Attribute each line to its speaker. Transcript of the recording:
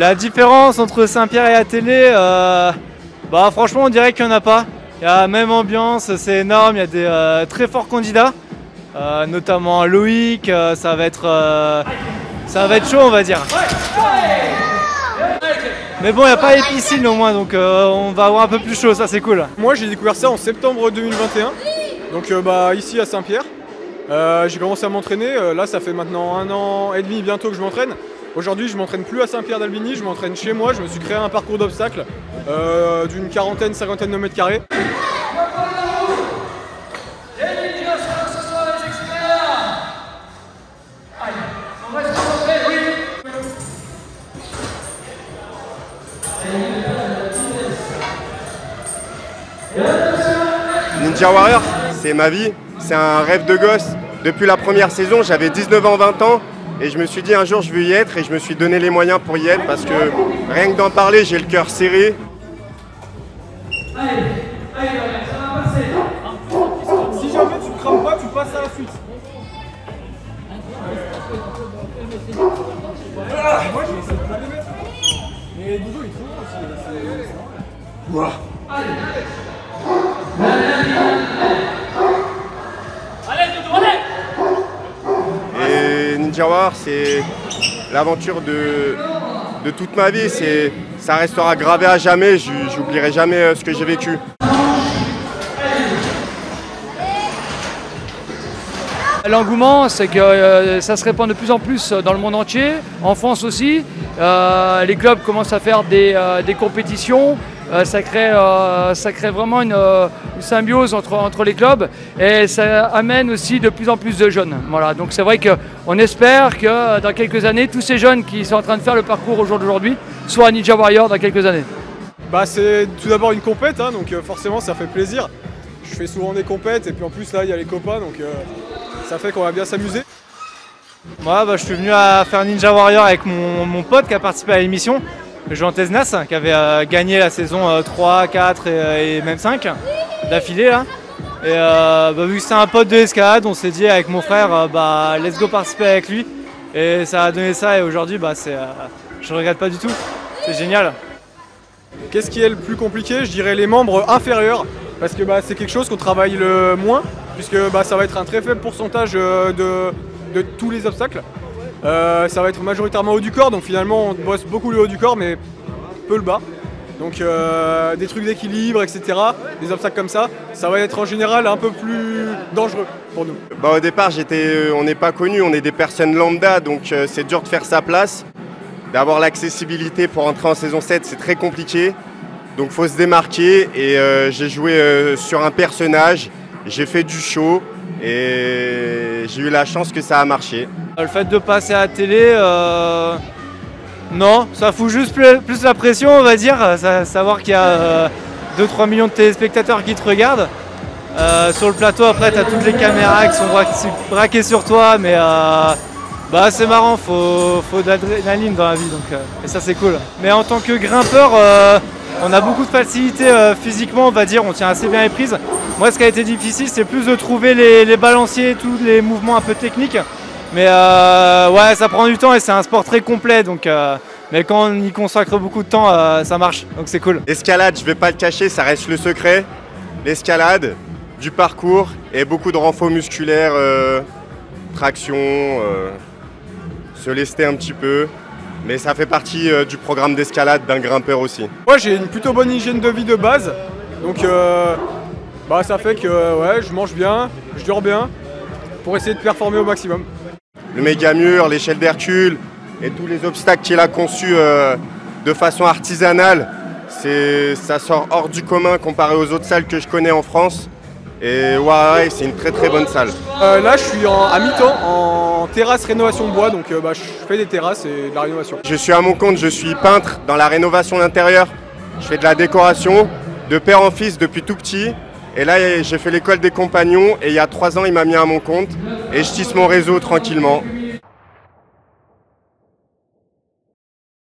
Speaker 1: La différence entre Saint-Pierre et Atélé, bah franchement on dirait qu'il n'y en a pas. Il y a la même ambiance, c'est énorme, il y a des très forts candidats, notamment Loïc, ça va être chaud on va dire. Mais bon, il n'y a pas les piscines au moins, donc on va avoir un peu plus chaud, ça c'est cool.
Speaker 2: Moi j'ai découvert ça en septembre 2021, donc ici à Saint-Pierre. J'ai commencé à m'entraîner, là ça fait maintenant 1 an et demi bientôt que je m'entraîne. Aujourd'hui je m'entraîne plus à Saint-Pierre-d'Albigny, je m'entraîne chez moi, je me suis créé un parcours d'obstacles d'une quarantaine, cinquantaine de mètres carrés.
Speaker 3: Ninja Warrior, c'est ma vie, c'est un rêve de gosse. Depuis la première saison, j'avais 19 ans, 20 ans et je me suis dit un jour je veux y être et je me suis donné les moyens pour y être parce que rien que d'en parler, j'ai le cœur serré.
Speaker 2: Si jamais tu ne crames pas, tu passes à la suite. Moi j'ai essayé de pas les mettre. Mais Doudou il trouve aussi.
Speaker 3: Et Ninja Warrior, c'est l'aventure de toute ma vie. Ça restera gravé à jamais. J'oublierai jamais ce que j'ai vécu.
Speaker 4: L'engouement, c'est que ça se répand de plus en plus dans le monde entier, en France aussi. Les clubs commencent à faire des compétitions. Ça crée vraiment une symbiose entre les clubs et ça amène aussi de plus en plus de jeunes. Voilà. Donc c'est vrai qu'on espère que dans quelques années, tous ces jeunes qui sont en train de faire le parcours au jour d'aujourd'hui soient à Ninja Warrior dans quelques années.
Speaker 2: Bah, c'est tout d'abord une compète, hein, donc forcément ça fait plaisir. Je fais souvent des compètes et puis en plus là il y a les copains, donc ça fait qu'on va bien s'amuser.
Speaker 1: Moi je suis venu à faire Ninja Warrior avec mon pote qui a participé à l'émission. Jean Tesnas qui avait gagné la saison 3, 4 et même 5 d'affilée là. Et vu que c'est un pote de l'escalade, on s'est dit avec mon frère let's go participer avec lui. Et ça a donné ça et aujourd'hui je regrette pas du tout, c'est génial.
Speaker 2: Qu'est-ce qui est le plus compliqué? Je dirais les membres inférieurs, parce que c'est quelque chose qu'on travaille le moins, puisque ça va être un très faible pourcentage de tous les obstacles. Ça va être majoritairement haut du corps, donc finalement on bosse beaucoup le haut du corps mais peu le bas. Donc des trucs d'équilibre, etc., des obstacles comme ça va être en général un peu plus dangereux pour nous.
Speaker 3: Au départ, on n'est pas connus, on est des personnes lambda, donc c'est dur de faire sa place. D'avoir l'accessibilité pour entrer en saison 7, c'est très compliqué. Donc il faut se démarquer et j'ai joué sur un personnage, j'ai fait du show et j'ai eu la chance que ça a marché.
Speaker 1: Le fait de passer à la télé, non, ça fout juste plus la pression on va dire, savoir qu'il y a 2-3 millions de téléspectateurs qui te regardent. Sur le plateau après tu as toutes les caméras qui sont braquées sur toi, mais c'est marrant, faut de l'adrénaline dans la vie, donc, et ça c'est cool. Mais en tant que grimpeur, on a beaucoup de facilité physiquement, on va dire, on tient assez bien les prises. Moi ce qui a été difficile c'est plus de trouver les balanciers, tous les mouvements un peu techniques. Mais ouais, ça prend du temps et c'est un sport très complet, donc, mais quand on y consacre beaucoup de temps, ça marche, donc c'est cool.
Speaker 3: L'escalade, je vais pas le cacher, ça reste le secret. L'escalade, du parcours et beaucoup de renfort musculaire, traction, se lester un petit peu. Mais ça fait partie du programme d'escalade d'un grimpeur aussi.
Speaker 2: Moi j'ai une plutôt bonne hygiène de vie de base, donc ça fait que je mange bien, je dors bien, pour essayer de performer au maximum.
Speaker 3: Le méga mur, l'échelle d'Hercule et tous les obstacles qu'il a conçus de façon artisanale, ça sort hors du commun comparé aux autres salles que je connais en France. Et ouais, c'est une très très bonne salle.
Speaker 2: Là je suis à mi-temps en terrasse rénovation bois, donc je fais des terrasses et de la rénovation.
Speaker 3: Je suis à mon compte, je suis peintre dans la rénovation d'intérieur. Je fais de la décoration de père en fils depuis tout petit. Et là, j'ai fait l'école des compagnons et il y a 3 ans, il m'a mis à mon compte et je tisse mon réseau tranquillement.